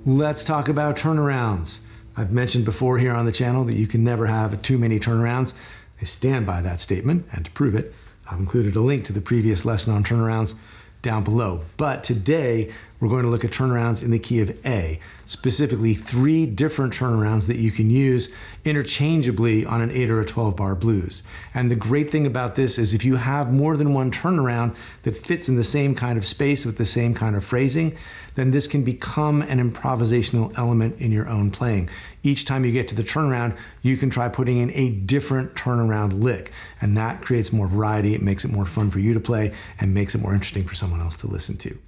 Let's talk about turnarounds. I've mentioned before here on the channel that you can never have too many turnarounds. I stand by that statement, and to prove it, I've included a link to the previous lesson on turnarounds down below. But today, we're going to look at turnarounds in the key of A, specifically 3 different turnarounds that you can use interchangeably on an 8 or a 12 bar blues. And the great thing about this is if you have more than one turnaround that fits in the same kind of space with the same kind of phrasing, then this can become an improvisational element in your own playing. Each time you get to the turnaround, you can try putting in a different turnaround lick, and that creates more variety. It makes it more fun for you to play and makes it more interesting for someone else to listen to.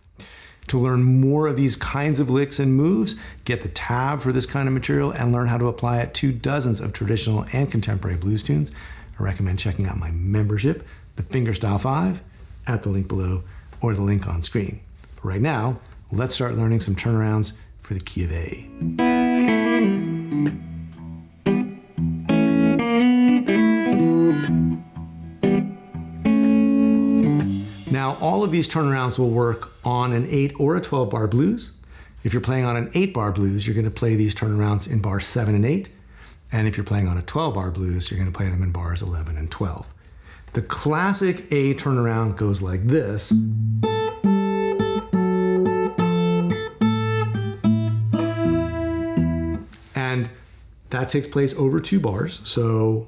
To learn more of these kinds of licks and moves, get the tab for this kind of material, and learn how to apply it to dozens of traditional and contemporary blues tunes, I recommend checking out my membership, the Fingerstyle 5, at the link below or the link on screen. But right now, let's start learning some turnarounds for the key of A. Now, all of these turnarounds will work on an 8 or a 12 bar blues. If you're playing on an 8 bar blues, you're going to play these turnarounds in bars 7 and 8. And if you're playing on a 12 bar blues, you're going to play them in bars 11 and 12. The classic A turnaround goes like this. And that takes place over 2 bars. So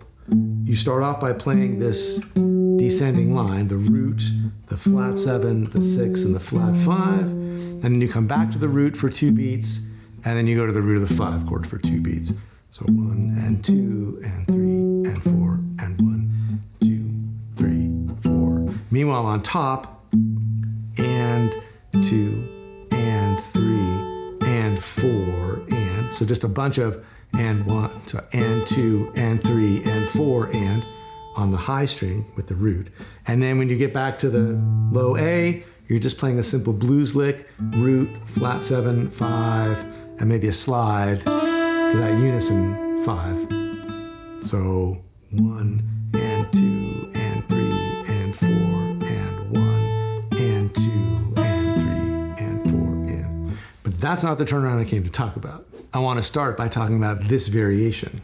you start off by playing this descending line, the root, the flat 7, the 6, and the flat 5. And then you come back to the root for 2 beats, and then you go to the root of the 5 chord for 2 beats. So 1 and 2 and 3 and 4 and 1, 2, 3, 4. Meanwhile, on top, and 2 and 3 and 4 and, so just a bunch of and 1, so and 2 and 3 and 4 and on the high string with the root. And then when you get back to the low A, you're just playing a simple blues lick, root, flat 7, 5, and maybe a slide to that unison 5. So 1 and 2 and 3 and 4 and 1 and 2 and 3 and 4 and. But that's not the turnaround I came to talk about. I want to start by talking about this variation.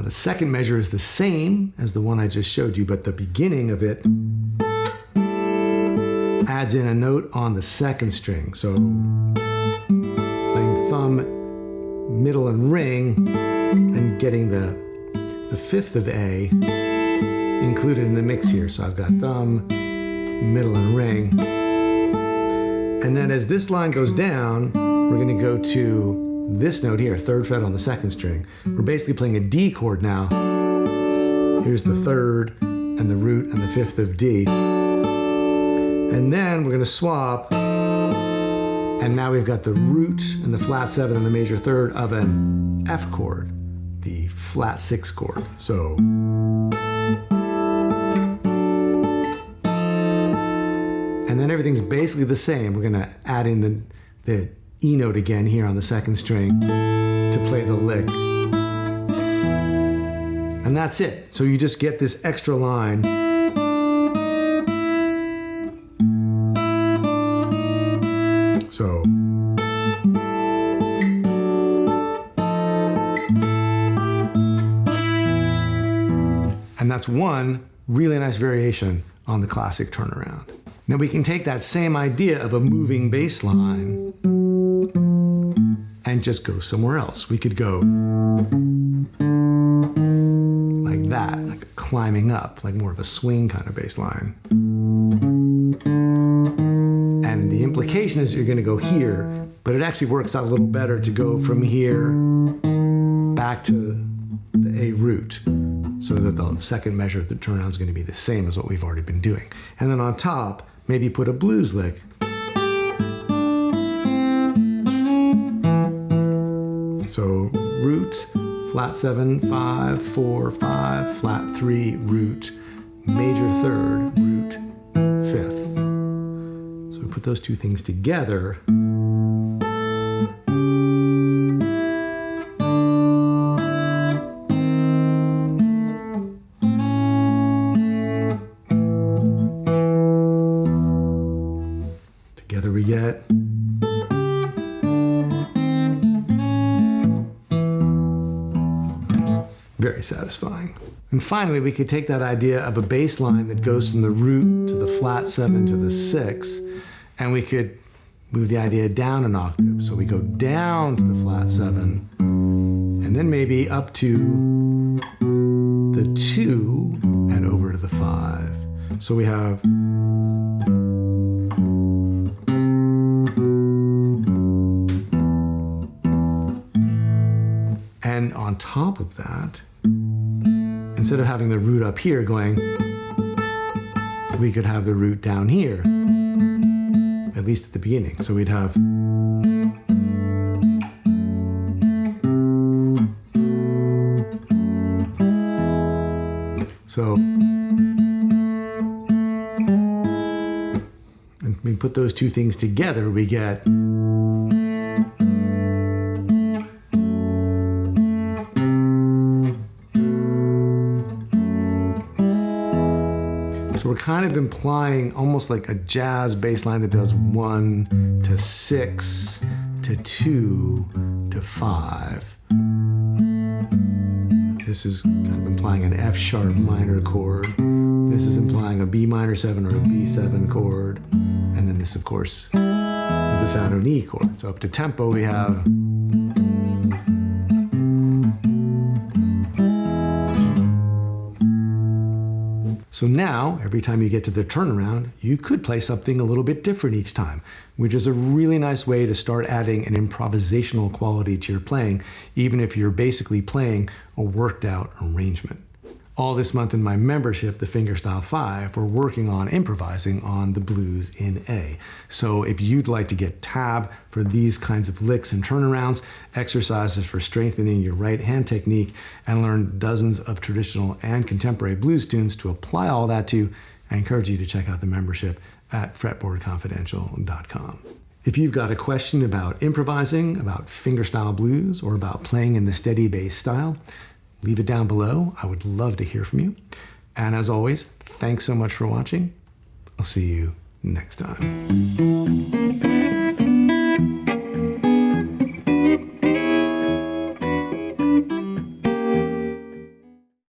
The second measure is the same as the one I just showed you, but the beginning of it adds in a note on the second string. So playing thumb, middle, and ring, and getting the fifth of A included in the mix here. So I've got thumb, middle, and ring. And then as this line goes down, we're going to go to this note here, 3rd fret on the 2nd string. We're basically playing a D chord now. Here's the 3rd and the root and the 5th of D. And then we're going to swap, and now we've got the root and the flat 7 and the major 3rd of an F chord, the flat 6 chord. So and then everything's basically the same. We're gonna add in the E note again here on the second string to play the lick. And that's it. So you just get this extra line. So. And that's one really nice variation on the classic turnaround. Now we can take that same idea of a moving bass line and just go somewhere else. We could go like that, like climbing up, like more of a swing kind of bass line. And the implication is you're gonna go here, but it actually works out a little better to go from here back to the A root, so that the second measure of the turnaround is going to be the same as what we've already been doing. And then on top, maybe put a blues lick. So root, flat 7, 5, 4, 5, flat 3, root, major third, root, fifth. So we put those two things together. Together we get very satisfying. And finally, we could take that idea of a bass line that goes from the root to the flat 7 to the 6, and we could move the idea down an octave. So we go down to the flat 7, and then maybe up to the 2 and over to the 5. So we have and on top of that, instead of having the root up here going, we could have the root down here, at least at the beginning. So we'd have so, and we put those two things together, we get so we're kind of implying almost like a jazz bass line that does 1 to 6 to 2 to 5. This is kind of implying an F sharp minor chord. This is implying a B minor 7 or a B7 chord. And then this, of course, is the sound of an E chord. So up to tempo we have so now, every time you get to the turnaround, you could play something a little bit different each time, which is a really nice way to start adding an improvisational quality to your playing, even if you're basically playing a worked out arrangement. All this month in my membership, the Fingerstyle 5, we're working on improvising on the blues in A. So if you'd like to get tab for these kinds of licks and turnarounds, exercises for strengthening your right hand technique, and learn dozens of traditional and contemporary blues tunes to apply all that to, I encourage you to check out the membership at fretboardconfidential.com. If you've got a question about improvising, about fingerstyle blues, or about playing in the steady bass style, leave it down below. I would love to hear from you. And as always, thanks so much for watching. I'll see you next time.